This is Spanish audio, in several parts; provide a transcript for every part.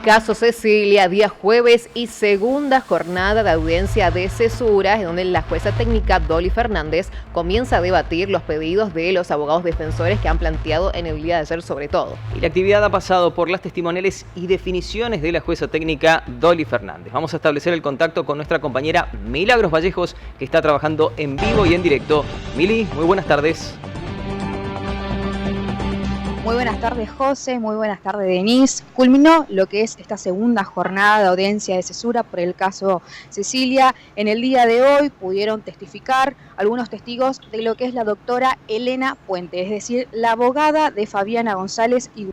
caso Cecilia, día jueves y segunda jornada de audiencia de cesura, en donde la jueza técnica Dolly Fernández comienza a debatir los pedidos de los abogados defensores que han planteado en el día de ayer sobre todo. Y la actividad ha pasado por las testimoniales y definiciones de la jueza técnica Dolly Fernández. Vamos a establecer el contacto con nuestra compañera Milagros Vallejos, que está trabajando en vivo y en directo. Mili, muy buenas tardes. Muy buenas tardes, José. Muy buenas tardes, Denise. Culminó lo que es esta segunda jornada de audiencia de cesura por el caso Cecilia. En el día de hoy pudieron testificar algunos testigos de lo que es la doctora Elena Puente, es decir, la abogada de Fabiana González y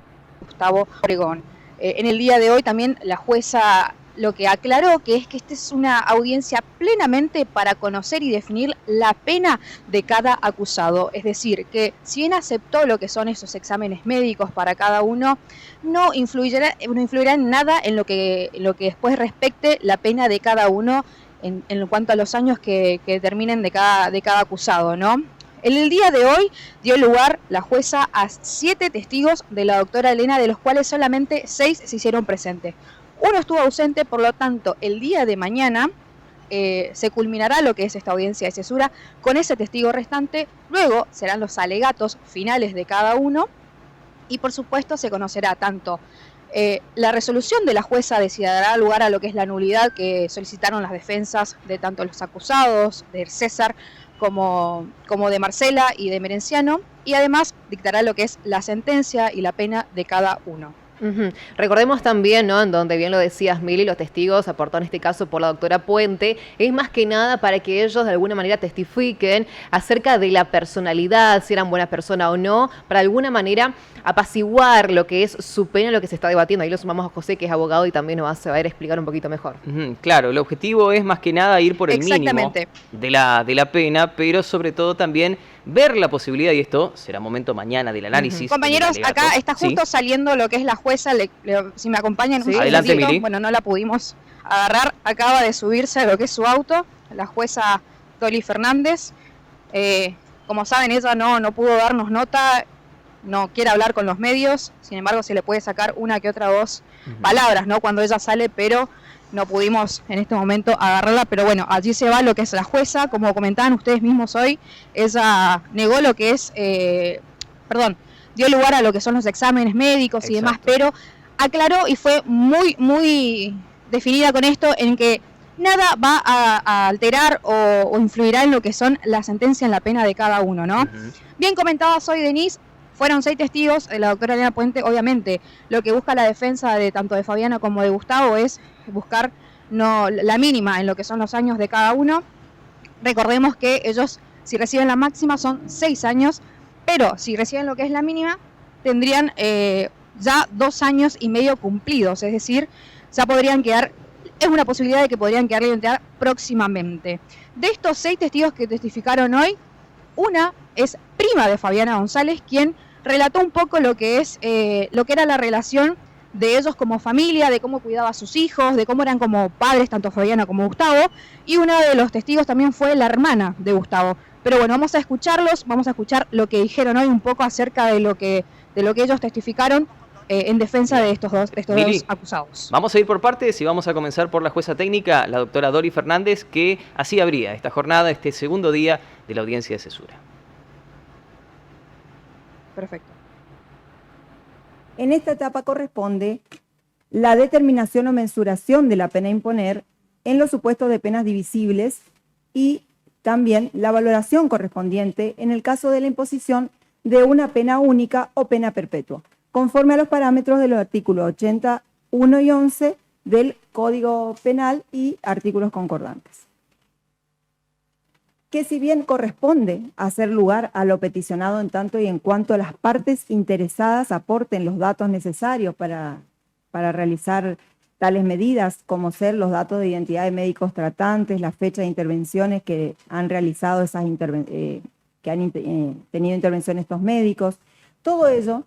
Gustavo Obregón. En el día de hoy también la jueza lo que aclaró que es que esta es una audiencia plenamente para conocer y definir la pena de cada acusado. Es decir, que si bien aceptó lo que son esos exámenes médicos para cada uno, no influirá en nada en lo que después respecte la pena de cada uno en cuanto a los años que terminen de cada acusado, ¿no? En el día de hoy dio lugar la jueza a 7 testigos de la doctora Elena, de los cuales solamente 6 se hicieron presentes. Uno estuvo ausente, por lo tanto, el día de mañana se culminará lo que es esta audiencia de cesura con ese testigo restante. Luego serán los alegatos finales de cada uno y, por supuesto, se conocerá tanto la resolución de la jueza dará lugar a lo que es la nulidad que solicitaron las defensas de tanto los acusados, de César, como de Marcela y de Merenciano, y además dictará lo que es la sentencia y la pena de cada uno. Recordemos también, ¿no?, en donde bien lo decías, Mili, los testigos aportados en este caso por la doctora Puente, es más que nada para que ellos de alguna manera testifiquen acerca de la personalidad, si eran buenas personas o no, para de alguna manera apaciguar lo que es su pena, lo que se está debatiendo. Ahí lo sumamos a José, que es abogado y también nos va a saber explicar un poquito mejor. Claro, el objetivo es más que nada ir por el mínimo de la pena, pero sobre todo también ver la posibilidad, y esto será momento mañana del análisis. Compañeros, acá está justo saliendo lo que es la jueza, si me acompañan un adelante, Mili. Bueno, no la pudimos agarrar, acaba de subirse a lo que es su auto, la jueza Dolly Fernández. Como saben, ella no pudo darnos nota, no quiere hablar con los medios, sin embargo se le puede sacar una que otra palabras, ¿no?, cuando ella sale, pero no pudimos en este momento agarrarla. Pero bueno, allí se va lo que es la jueza, como comentaban ustedes mismos hoy, ella negó lo que es, dio lugar a lo que son los exámenes médicos y demás, pero aclaró y fue muy definida con esto en que nada va a alterar o influirá en lo que son la sentencia, en la pena de cada uno, ¿no? Bien comentabas hoy, Denise, fueron 6 testigos, la doctora Elena Puente. Obviamente lo que busca la defensa de tanto de Fabiana como de Gustavo es buscar la mínima en lo que son los años de cada uno. Recordemos que ellos, si reciben la máxima, son 6 años, pero si reciben lo que es la mínima, tendrían ya 2 años y medio cumplidos, es decir, ya podrían quedar, es una posibilidad de que podrían quedar libertad próximamente. De estos 6 testigos que testificaron hoy, una es prima de Fabiana González, quien relató un poco lo que era la relación de ellos como familia, de cómo cuidaba a sus hijos, de cómo eran como padres, tanto Fabiana como Gustavo, y uno de los testigos también fue la hermana de Gustavo. Pero bueno, vamos a escucharlos, vamos a escuchar lo que dijeron hoy un poco acerca de lo que ellos testificaron en defensa de estos dos acusados. Vamos a ir por partes y vamos a comenzar por la jueza técnica, la doctora Dolly Fernández, que así abría esta jornada, este segundo día de la audiencia de cesura. Perfecto. En esta etapa corresponde la determinación o mensuración de la pena a imponer en los supuestos de penas divisibles y también la valoración correspondiente en el caso de la imposición de una pena única o pena perpetua, conforme a los parámetros de los artículos 81 y 11 del Código Penal y artículos concordantes. Que si bien corresponde hacer lugar a lo peticionado en tanto y en cuanto las partes interesadas aporten los datos necesarios para realizar tales medidas, como ser los datos de identidad de médicos tratantes, la fecha de intervenciones que han realizado que han tenido intervención estos médicos, todo ello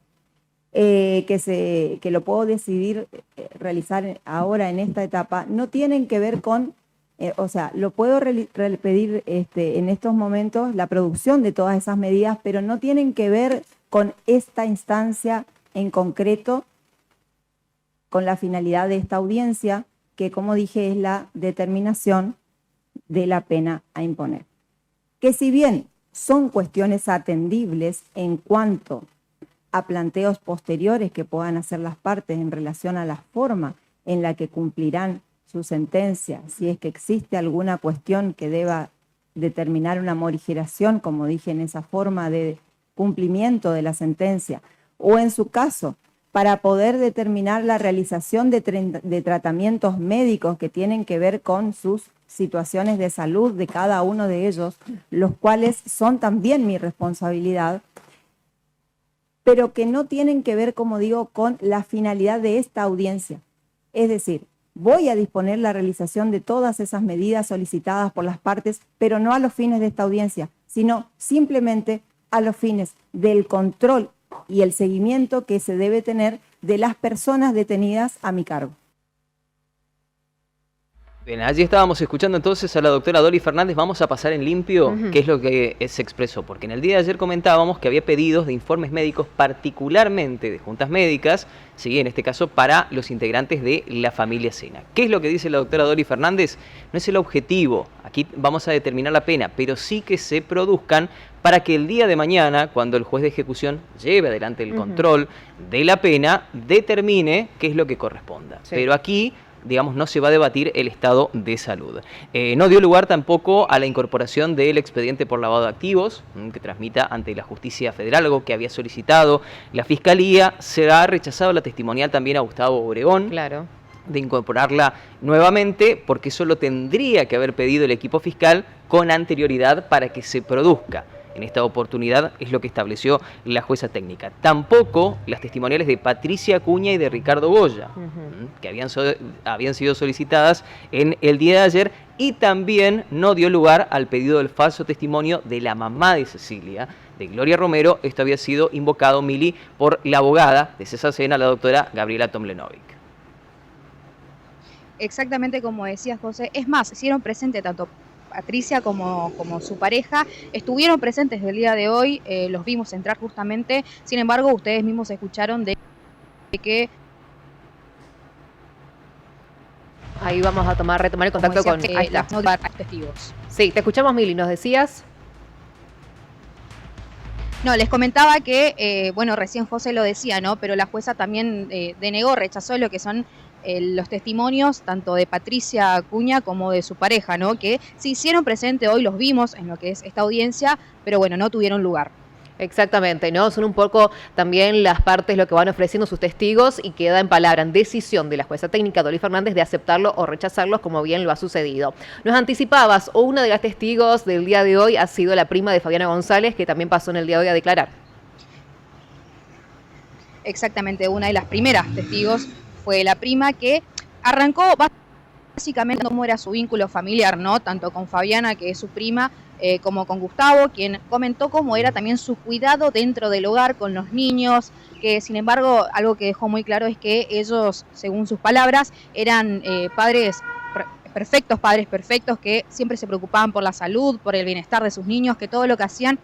que lo puedo decidir realizar ahora en esta etapa, no tienen que ver con, lo puedo pedir en estos momentos la producción de todas esas medidas, pero no tienen que ver con esta instancia en concreto con la finalidad de esta audiencia, que como dije es la determinación de la pena a imponer. Que si bien son cuestiones atendibles en cuanto a planteos posteriores que puedan hacer las partes en relación a la forma en la que cumplirán su sentencia, si es que existe alguna cuestión que deba determinar una morigeración, como dije, en esa forma de cumplimiento de la sentencia, o en su caso, para poder determinar la realización de tratamientos médicos que tienen que ver con sus situaciones de salud de cada uno de ellos, los cuales son también mi responsabilidad, pero que no tienen que ver, como digo, con la finalidad de esta audiencia. Es decir, voy a disponer la realización de todas esas medidas solicitadas por las partes, pero no a los fines de esta audiencia, sino simplemente a los fines del control y el seguimiento que se debe tener de las personas detenidas a mi cargo. Bien, allí estábamos escuchando entonces a la doctora Dolly Fernández. Vamos a pasar en limpio qué es lo que se expresó, porque en el día de ayer comentábamos que había pedidos de informes médicos, particularmente de juntas médicas, sí, en este caso para los integrantes de la familia Sena. ¿Qué es lo que dice la doctora Dolly Fernández? No es el objetivo, aquí vamos a determinar la pena, pero sí que se produzcan para que el día de mañana, cuando el juez de ejecución lleve adelante el control de la pena, determine qué es lo que corresponda. Sí. Pero aquí, digamos, no se va a debatir el estado de salud. No dio lugar tampoco a la incorporación del expediente por lavado de activos, que transmita ante la Justicia Federal, algo que había solicitado la Fiscalía. Se ha rechazado la testimonial también a Gustavo Obregón. Claro. De incorporarla nuevamente, porque eso lo tendría que haber pedido el equipo fiscal con anterioridad para que se produzca. En esta oportunidad es lo que estableció la jueza técnica. Tampoco las testimoniales de Patricia Acuña y de Ricardo Goya, que habían sido solicitadas en el día de ayer, y también no dio lugar al pedido del falso testimonio de la mamá de Cecilia, de Gloria Romero. Esto había sido invocado, Mili, por la abogada de César Sena, la doctora Gabriela Tomlenovic. Exactamente como decía José, es más, hicieron presente tanto Patricia como su pareja, estuvieron presentes el día de hoy, los vimos entrar justamente. Sin embargo, ustedes mismos escucharon de que... Ahí vamos a retomar el contacto con las testigos. Sí, te escuchamos, Mili, ¿nos decías? No, les comentaba que, bueno, recién José lo decía, ¿no? Pero la jueza también denegó, rechazó lo que son los testimonios tanto de Patricia Acuña como de su pareja, ¿no? Que se hicieron presente hoy, los vimos en lo que es esta audiencia, pero bueno, no tuvieron lugar. Exactamente, ¿no? Son un poco también las partes lo que van ofreciendo sus testigos y queda en palabra, en decisión de la jueza técnica Dolly Fernández de aceptarlo o rechazarlos, como bien lo ha sucedido. Nos anticipabas, una de las testigos del día de hoy ha sido la prima de Fabiana González, que también pasó en el día de hoy a declarar. Exactamente, una de las primeras testigos fue la prima, que arrancó básicamente cómo era su vínculo familiar, ¿no? Tanto con Fabiana, que es su prima, como con Gustavo, quien comentó cómo era también su cuidado dentro del hogar con los niños, que sin embargo algo que dejó muy claro es que ellos, según sus palabras, eran padres perfectos, que siempre se preocupaban por la salud, por el bienestar de sus niños, que todo lo que hacían,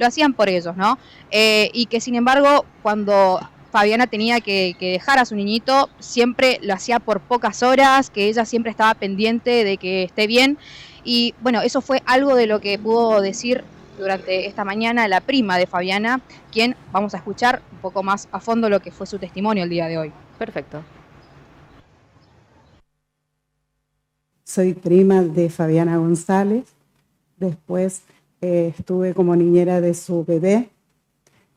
lo hacían por ellos, ¿no? Y que sin embargo, cuando Fabiana tenía que dejar a su niñito, siempre lo hacía por pocas horas, que ella siempre estaba pendiente de que esté bien. Y bueno, eso fue algo de lo que pudo decir durante esta mañana la prima de Fabiana, quien vamos a escuchar un poco más a fondo lo que fue su testimonio el día de hoy. Perfecto. Soy prima de Fabiana González. Después estuve como niñera de su bebé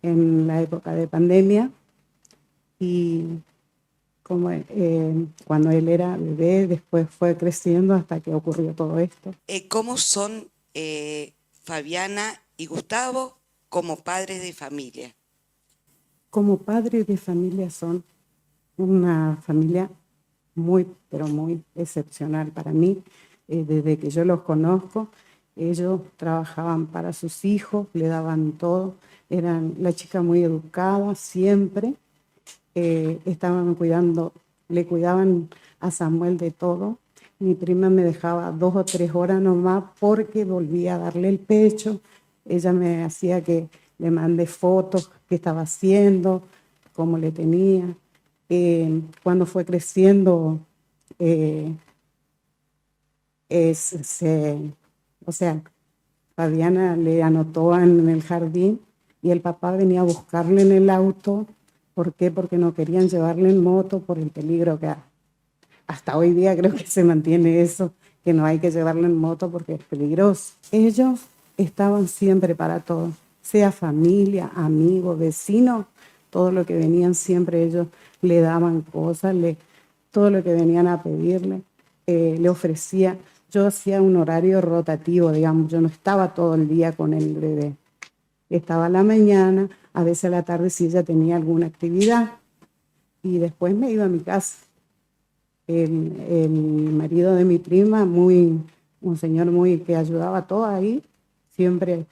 en la época de pandemia. Y como, cuando él era bebé, después fue creciendo hasta que ocurrió todo esto. ¿Cómo son Fabiana y Gustavo como padres de familia? Como padres de familia son una familia muy, pero muy excepcional para mí. Desde que yo los conozco, ellos trabajaban para sus hijos, le daban todo. Eran la chica muy educada siempre. Estaban le cuidaban a Samuel de todo. Mi prima me dejaba 2 o 3 horas nomás porque volvía a darle el pecho. Ella me hacía que le mande fotos, qué estaba haciendo, cómo le tenía. Cuando fue creciendo, o sea, Fabiana le anotó en el jardín y el papá venía a buscarle en el auto. ¿Por qué? Porque no querían llevarle en moto por el peligro que hasta hoy día creo que se mantiene eso, que no hay que llevarle en moto porque es peligroso. Ellos estaban siempre para todo, sea familia, amigo, vecino, todo lo que venían siempre ellos le daban cosas, todo lo que venían a pedirle, le ofrecía. Yo hacía un horario rotativo, digamos, yo no estaba todo el día con el bebé. Estaba a la mañana, a veces a la tarde si ella tenía alguna actividad y después me iba a mi casa. El marido de mi prima, un señor muy que ayudaba a todos ahí, siempre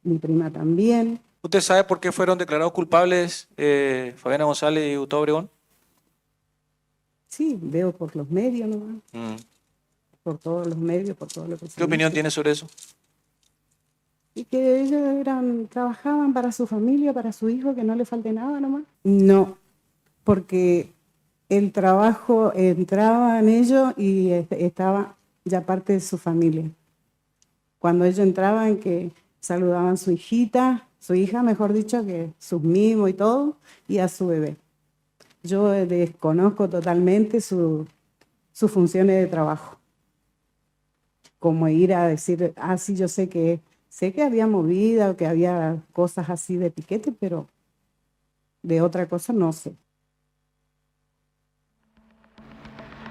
mi prima también. ¿Usted sabe por qué fueron declarados culpables Fabiana González y Gustavo Obregón? Sí, veo por los medios nomás. Por todos los medios, por todo lo que se ¿Qué opinión dice. tiene sobre eso? Y que ellos trabajaban para su familia, para su hijo, que no le falte nada nomás. No, porque el trabajo entraba en ellos y estaba ya parte de su familia. Cuando ellos entraban, que saludaban a su hija, mejor dicho, que sus mimos y todo, y a su bebé. Yo desconozco totalmente sus funciones de trabajo. Como ir a decir, sí, yo sé que había movida o que había cosas así de piquete, pero de otra cosa no sé.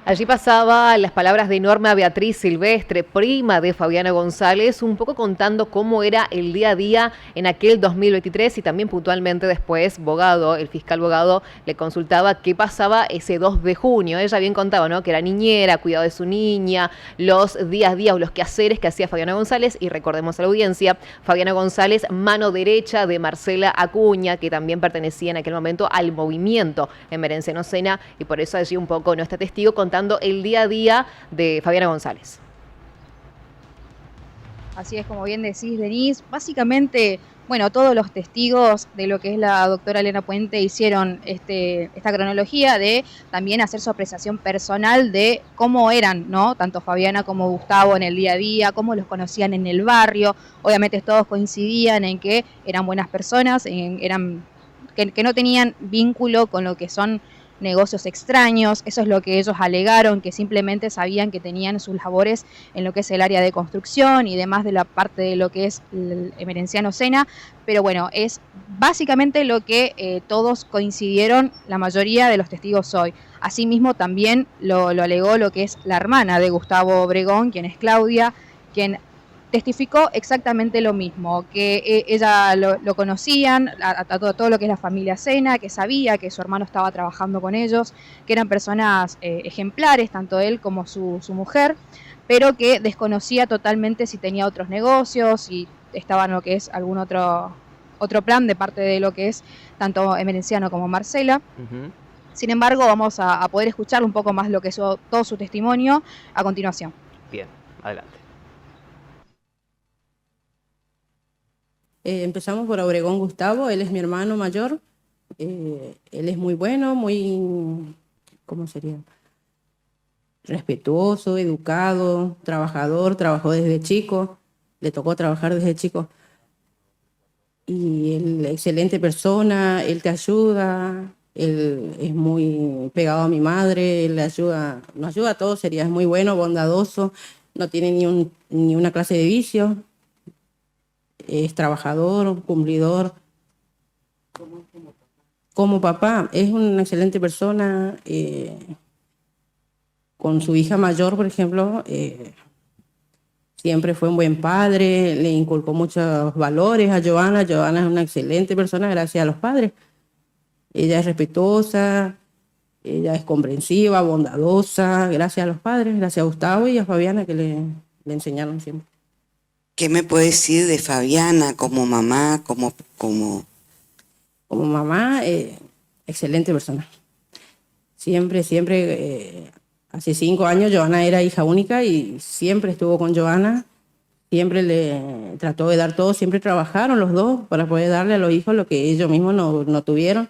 Allí pasaba las palabras de Norma Beatriz Silvestre, prima de Fabiana González, un poco contando cómo era el día a día en aquel 2023 y también puntualmente después el fiscal Bogado le consultaba qué pasaba ese 2 de junio. Ella bien contaba, ¿no?, que era niñera, cuidado de su niña, los días a día o los quehaceres que hacía Fabiana González y recordemos a la audiencia, Fabiana González, mano derecha de Marcela Acuña, que también pertenecía en aquel momento al movimiento Emerenciano Sena y por eso allí un poco no está testigo contando el día a día de Fabiana González. Así es, como bien decís, Denise. Básicamente, bueno, todos los testigos de lo que es la doctora Elena Puente hicieron esta cronología de también hacer su apreciación personal de cómo eran, ¿no?, tanto Fabiana como Gustavo en el día a día, cómo los conocían en el barrio. Obviamente todos coincidían en que eran buenas personas, que no tenían vínculo con lo que son negocios extraños. Eso es lo que ellos alegaron, que simplemente sabían que tenían sus labores en lo que es el área de construcción y demás de la parte de lo que es el Emerenciano Sena, pero bueno, es básicamente lo que todos coincidieron, la mayoría de los testigos hoy. Asimismo también lo alegó lo que es la hermana de Gustavo Obregón, quien es Claudia, quien testificó exactamente lo mismo, que ella lo conocían, a todo lo que es la familia Sena, que sabía que su hermano estaba trabajando con ellos, que eran personas ejemplares, tanto él como su mujer, pero que desconocía totalmente si tenía otros negocios, si estaba en lo que es algún otro plan de parte de lo que es tanto Emerenciano como Marcela. Sin embargo, vamos a poder escuchar un poco más lo que es todo su testimonio a continuación. Bien, adelante. Empezamos por Obregón Gustavo, él es mi hermano mayor, él es muy bueno, ¿cómo sería? Respetuoso, educado, trabajador, trabajó desde chico, le tocó trabajar desde chico. Y él, excelente persona, él te ayuda, él es muy pegado a mi madre, él nos ayuda a todos, es muy bueno, bondadoso, no tiene ni una clase de vicio. Es trabajador, cumplidor. Como papá, es una excelente persona. Con su hija mayor, por ejemplo, siempre fue un buen padre, le inculcó muchos valores a Joana. Joana es una excelente persona gracias a los padres. Ella es respetuosa, ella es comprensiva, bondadosa, gracias a los padres, gracias a Gustavo y a Fabiana que le enseñaron siempre. ¿Qué me puede decir de Fabiana como mamá, como... Como mamá, excelente persona. Siempre, hace 5 años Joana era hija única y siempre estuvo con Joana, siempre le trató de dar todo, siempre trabajaron los dos para poder darle a los hijos lo que ellos mismos no tuvieron.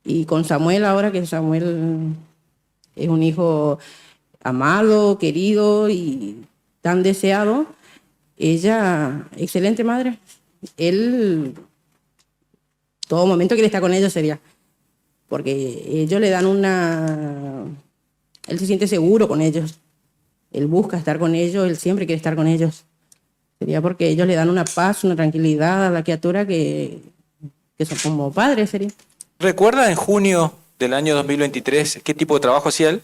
Y con Samuel ahora, que Samuel es un hijo amado, querido y tan deseado, ella, excelente madre. Él, todo momento que él está con ellos sería, porque ellos le dan él se siente seguro con ellos, él busca estar con ellos, él siempre quiere estar con ellos. Sería porque ellos le dan una paz, una tranquilidad a la criatura que son como padres, sería. ¿Recuerda en junio del año 2023 qué tipo de trabajo hacía él?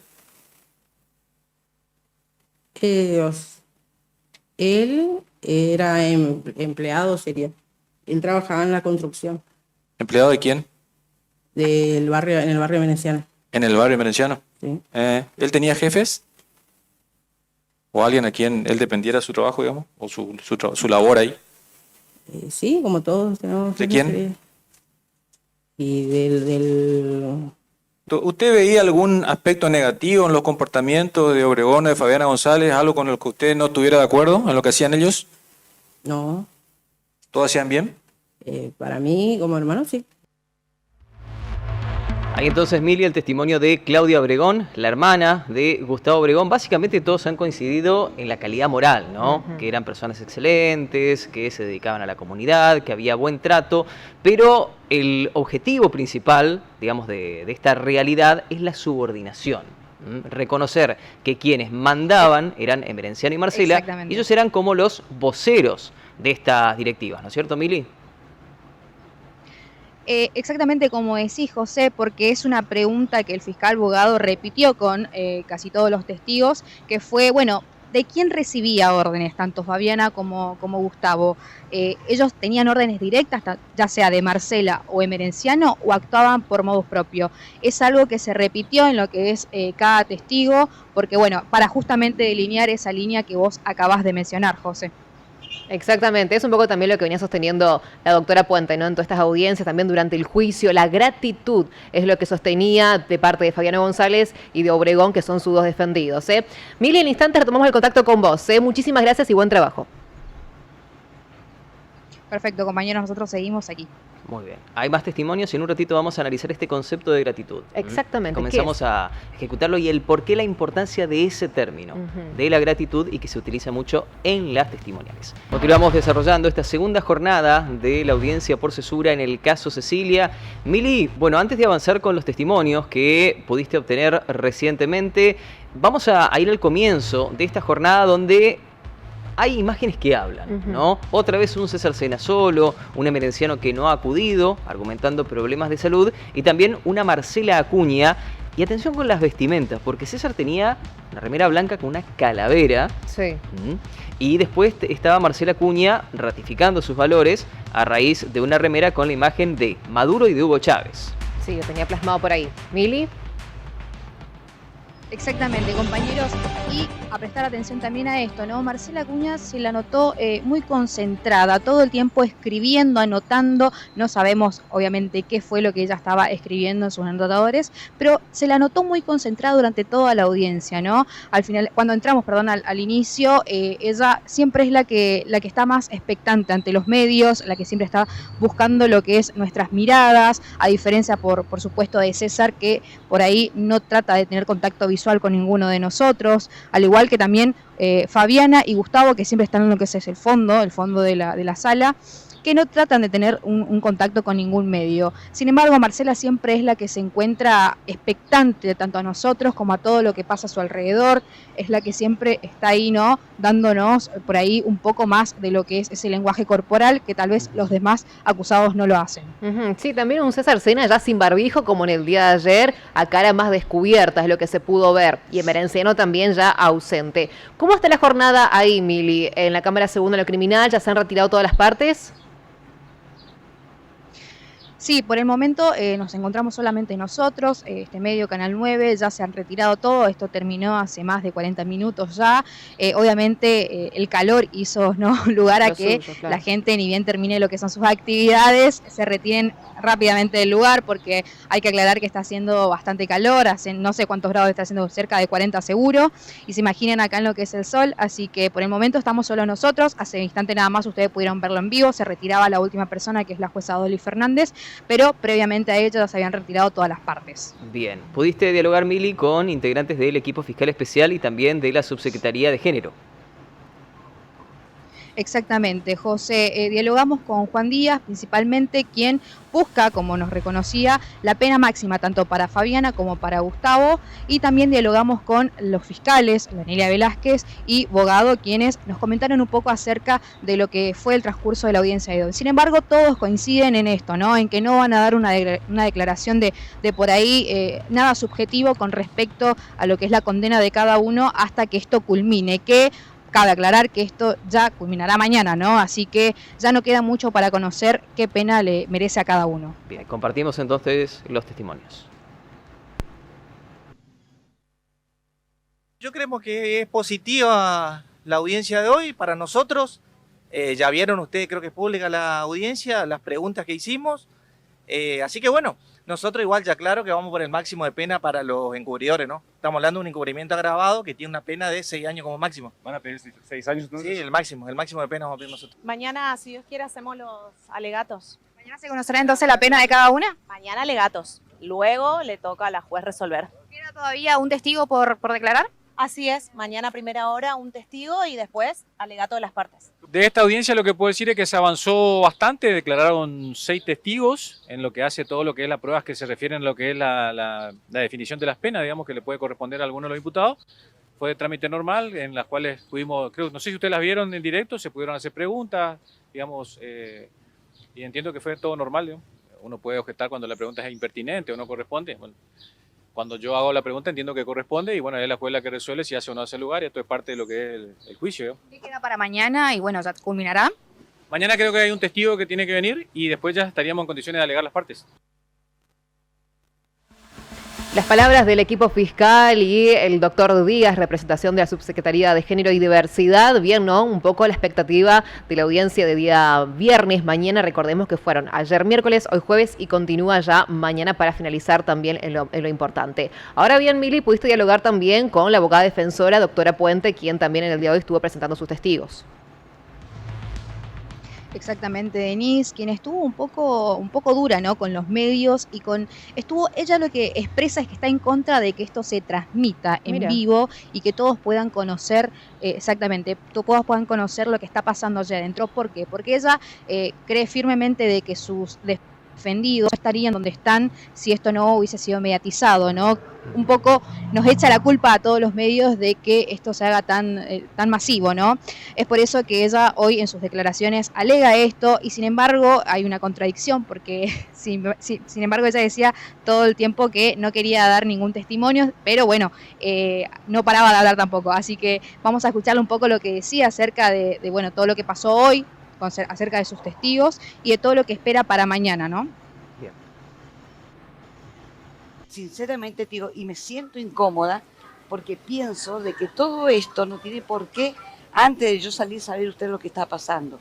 Él era empleado, sería. Él trabajaba en la construcción ¿Empleado de quién? en el barrio veneciano. ¿En el barrio veneciano? Sí. ¿Él tenía jefes? ¿O alguien a quien él dependiera de su trabajo, digamos? ¿O su labor ahí? Sí, como todos tenemos. ¿De quién? Sería. Y del ¿Usted veía algún aspecto negativo en los comportamientos de Obregón o de Fabiana González? ¿Algo con lo que usted no estuviera de acuerdo en lo que hacían ellos? No, ¿Todo hacían bien? para mí, como hermano, sí. Ahí entonces, Mili, el testimonio de Claudia Obregón, la hermana de Gustavo Obregón. Básicamente todos han coincidido en la calidad moral, ¿no? Que eran personas excelentes, que se dedicaban a la comunidad, que había buen trato, pero el objetivo principal, digamos, de esta realidad es la subordinación. Reconocer que quienes mandaban eran Emerenciano y Marcela, y ellos eran como los voceros de estas directivas, ¿no es cierto, Mili? Exactamente como decís, José, porque es una pregunta que el fiscal Bogado repitió con casi todos los testigos, que fue, bueno, ¿de quién recibía órdenes, tanto Fabiana como Gustavo? ¿Ellos tenían órdenes directas, ya sea de Marcela o Emerenciano, o actuaban por modus propio? Es algo que se repitió en lo que es cada testigo, porque, bueno, para justamente delinear esa línea que vos acabás de mencionar, José. Exactamente, es un poco también lo que venía sosteniendo la doctora Puente, ¿no? En todas estas audiencias, también durante el juicio, la gratitud es lo que sostenía de parte de Fabiana González y de Obregón, que son sus dos defendidos, ¿eh? Mili, en instante retomamos el contacto con vos, ¿eh? Muchísimas gracias y buen trabajo. Perfecto, compañeros, nosotros seguimos aquí. Muy bien. Hay más testimonios y en un ratito vamos a analizar este concepto de gratitud. Exactamente. Comenzamos a ejecutarlo y el por qué la importancia de ese término, de la gratitud, y que se utiliza mucho en las testimoniales. Continuamos desarrollando esta segunda jornada de la audiencia por cesura en el caso Cecilia. Mili, bueno, antes de avanzar con los testimonios que pudiste obtener recientemente, vamos a ir al comienzo de esta jornada donde hay imágenes que hablan, ¿no? Otra vez un César Sena solo, un Emerenciano que no ha acudido, argumentando problemas de salud, y también una Marcela Acuña. Y atención con las vestimentas, porque César tenía una remera blanca con una calavera. Sí. Y después estaba Marcela Acuña ratificando sus valores a raíz de una remera con la imagen de Maduro y de Hugo Chávez. Sí, lo tenía plasmado por ahí. ¿Mili? Exactamente, compañeros, y a prestar atención también a esto, ¿no? Marcela Acuña se la notó muy concentrada, todo el tiempo escribiendo, anotando, no sabemos obviamente qué fue lo que ella estaba escribiendo en sus anotadores, pero se la notó muy concentrada durante toda la audiencia, ¿no? Al final, cuando entramos, perdón, al inicio, ella siempre es la que está más expectante ante los medios, la que siempre está buscando lo que es nuestras miradas, a diferencia, por supuesto, de César, que por ahí no trata de tener contacto visual con ninguno de nosotros, al igual que también Fabiana y Gustavo, que siempre están en lo que es el fondo de la sala, que no tratan de tener un contacto con ningún medio. Sin embargo, Marcela siempre es la que se encuentra expectante tanto a nosotros como a todo lo que pasa a su alrededor, es la que siempre está ahí, ¿no? Dándonos por ahí un poco más de lo que es ese lenguaje corporal que tal vez los demás acusados no lo hacen. Sí, también un César Sena ya sin barbijo, como en el día de ayer, a cara más descubierta, es lo que se pudo ver, y Emerenciano también ya ausente. ¿Cómo está la jornada ahí, Mili? En la Cámara Segunda de lo Criminal, ¿ya se han retirado todas las partes? Sí, por el momento nos encontramos solamente nosotros, este medio Canal 9, ya se han retirado todo, esto terminó hace más de 40 minutos ya. Obviamente el calor hizo, ¿no?, lugar a que la gente, ni bien termine lo que son sus actividades, se retiren rápidamente del lugar, porque hay que aclarar que está haciendo bastante calor, hace no sé cuántos grados está haciendo, cerca de 40 seguro, y se imaginen acá en lo que es el sol, así que por el momento estamos solo nosotros. Hace un instante nada más ustedes pudieron verlo en vivo, se retiraba la última persona, que es la jueza Dolly Fernández, pero previamente a ello ya se habían retirado todas las partes. Bien, pudiste dialogar, Mili, con integrantes del equipo fiscal especial y también de la Subsecretaría de Género. Exactamente, José. Dialogamos con Juan Díaz, principalmente quien busca, como nos reconocía, la pena máxima tanto para Fabiana como para Gustavo, y también dialogamos con los fiscales, Daniela Velázquez y Bogado, quienes nos comentaron un poco acerca de lo que fue el transcurso de la audiencia de hoy. Sin embargo, todos coinciden en esto, ¿no? En que no van a dar una declaración de por ahí nada subjetivo con respecto a lo que es la condena de cada uno hasta que esto culmine, que cabe aclarar que esto ya culminará mañana, ¿no? Así que ya no queda mucho para conocer qué pena le merece a cada uno. Bien, compartimos entonces los testimonios. Yo creo que es positiva la audiencia de hoy para nosotros. Ya vieron ustedes, creo que es pública la audiencia, las preguntas que hicimos. Así que bueno, nosotros igual ya claro que vamos por el máximo de pena para los encubridores, ¿no? Estamos hablando de un encubrimiento agravado que tiene una pena de 6 años como máximo. ¿Van a pedir 6 años entonces? Sí, el máximo de pena vamos a pedir nosotros. Mañana, si Dios quiere, hacemos los alegatos. ¿Mañana se conocerá entonces la pena de cada una? Mañana alegatos. Luego le toca a la juez resolver. ¿Queda todavía un testigo por declarar? Así es, mañana a primera hora un testigo y después alegato de las partes. De esta audiencia lo que puedo decir es que se avanzó bastante, declararon 6 testigos en lo que hace todo lo que es las pruebas que se refieren a lo que es la definición de las penas, digamos, que le puede corresponder a alguno de los imputados. Fue de trámite normal, en las cuales pudimos, creo, no sé si ustedes las vieron en directo, se pudieron hacer preguntas, digamos, y entiendo que fue todo normal, digamos. Uno puede objetar cuando la pregunta es impertinente o no corresponde. Bueno, cuando yo hago la pregunta entiendo que corresponde y bueno, es la juez la que resuelve si hace o no hace lugar y esto es parte de lo que es el juicio, ¿no? ¿Qué queda para mañana? Y bueno, ya culminará. Mañana creo que hay un testigo que tiene que venir y después ya estaríamos en condiciones de alegar las partes. Las palabras del equipo fiscal y el doctor Díaz, representación de la Subsecretaría de Género y Diversidad, bien, ¿no? Un poco la expectativa de la audiencia de día viernes, mañana, recordemos que fueron ayer miércoles, hoy jueves y continúa ya mañana para finalizar también en lo importante. Ahora bien, Mili, pudiste dialogar también con la abogada defensora, doctora Puente, quien también en el día de hoy estuvo presentando sus testigos. Exactamente, Denise, quien estuvo un poco dura, ¿no? Con los medios y ella lo que expresa es que está en contra de que esto se transmita en vivo y que todos puedan conocer, todos puedan conocer lo que está pasando allá adentro. ¿Por qué? Porque ella cree firmemente de que sus defendidos estarían donde están si esto no hubiese sido mediatizado, ¿no? Un poco nos echa la culpa a todos los medios de que esto se haga tan masivo, ¿no? Es por eso que ella hoy en sus declaraciones alega esto y sin embargo hay una contradicción porque sin embargo ella decía todo el tiempo que no quería dar ningún testimonio, pero bueno, no paraba de hablar tampoco, así que vamos a escucharle un poco lo que decía acerca de bueno, todo lo que pasó hoy, acerca de sus testigos y de todo lo que espera para mañana, ¿no? Bien. Sinceramente digo, y me siento incómoda porque pienso de que todo esto no tiene por qué, antes de yo salir, saber usted lo que está pasando.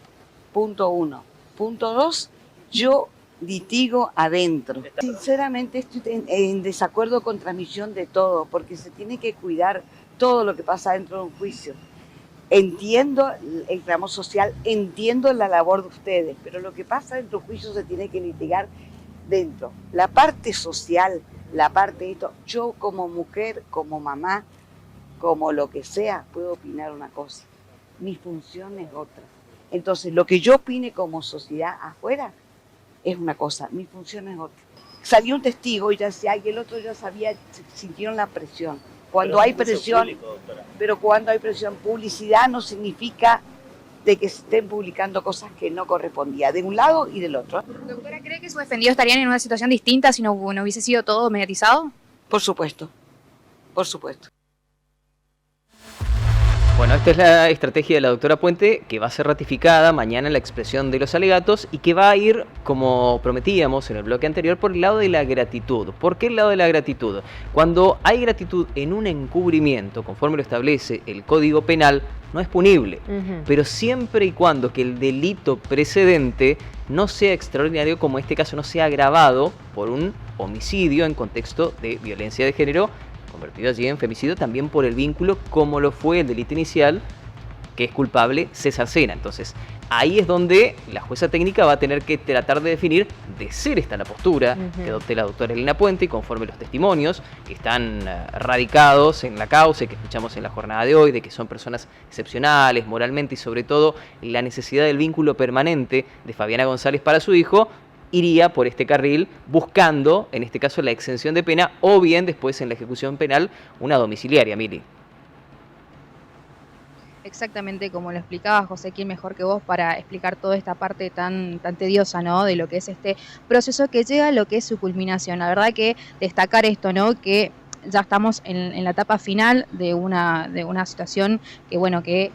Punto 1. Punto 2, yo litigo adentro. Sinceramente estoy en desacuerdo con transmisión de todo, porque se tiene que cuidar todo lo que pasa dentro de un juicio. Entiendo el clamor social, entiendo la labor de ustedes, pero lo que pasa dentro del juicio se tiene que litigar dentro. La parte social, la parte de esto, yo como mujer, como mamá, como lo que sea, puedo opinar una cosa. Mi función es otra. Entonces, lo que yo opine como sociedad afuera es una cosa, mi función es otra. Salió un testigo y ya decía, y el otro ya sabía, sintieron la presión. Cuando hay presión, pero cuando hay presión, publicidad no significa de que se estén publicando cosas que no correspondían, de un lado y del otro. Doctora, ¿cree que sus defendidos estarían en una situación distinta si no hubiese sido todo mediatizado? Por supuesto, por supuesto. Bueno, esta es la estrategia de la doctora Puente, que va a ser ratificada mañana en la expresión de los alegatos y que va a ir, como prometíamos en el bloque anterior, por el lado de la gratitud. ¿Por qué el lado de la gratitud? Cuando hay gratitud en un encubrimiento, conforme lo establece el Código Penal, no es punible, pero siempre y cuando que el delito precedente no sea extraordinario, como en este caso no sea agravado por un homicidio en contexto de violencia de género, convertido allí en femicidio, también por el vínculo, como lo fue el delito inicial que es culpable César Sena. Entonces, ahí es donde la jueza técnica va a tener que tratar de definir de ser esta la postura que adopte la doctora Elena Puente, y conforme los testimonios que están radicados en la causa y que escuchamos en la jornada de hoy, de que son personas excepcionales moralmente, y sobre todo la necesidad del vínculo permanente de Fabiana González para su hijo, iría por este carril buscando, en este caso, la exención de pena, o bien después en la ejecución penal una domiciliaria, Mili. Exactamente como lo explicaba José, ¿quién mejor que vos para explicar toda esta parte tan tediosa, ¿no?, de lo que es este proceso que llega a lo que es su culminación? La verdad que destacar esto, ¿no?, que ya estamos en la etapa final de una situación que, bueno, que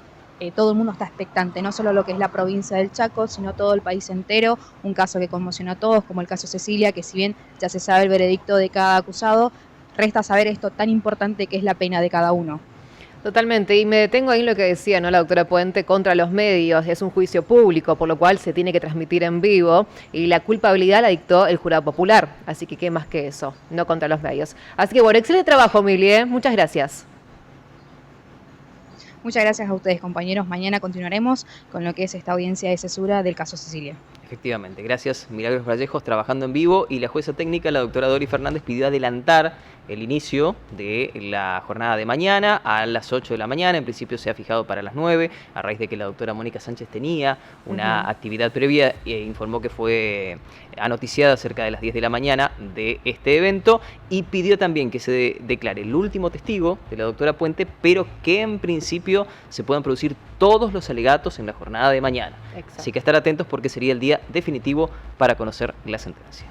todo el mundo está expectante, no solo lo que es la provincia del Chaco, sino todo el país entero. Un caso que conmocionó a todos, como el caso Cecilia, que si bien ya se sabe el veredicto de cada acusado, resta saber esto tan importante que es la pena de cada uno. Totalmente, y me detengo ahí en lo que decía, ¿no?, la doctora Puente contra los medios. Es un juicio público, por lo cual se tiene que transmitir en vivo, y la culpabilidad la dictó el jurado popular, así que qué más que eso, no contra los medios. Así que bueno, excelente trabajo, Mili, muchas gracias. Muchas gracias a ustedes, compañeros. Mañana continuaremos con lo que es esta audiencia de cesura del caso Cecilia. Efectivamente, gracias Milagros Vallejos, trabajando en vivo, y la jueza técnica, la doctora Dori Fernández, pidió adelantar el inicio de la jornada de mañana a las 8 de la mañana. En principio se ha fijado para las 9, a raíz de que la doctora Mónica Sánchez tenía una actividad previa e informó que fue anoticiada cerca de las 10 de la mañana de este evento, y pidió también que se declare el último testigo de la doctora Puente, pero que en principio se puedan producir todos los alegatos en la jornada de mañana. Exacto. Así que estar atentos, porque sería el día definitivo para conocer la sentencia.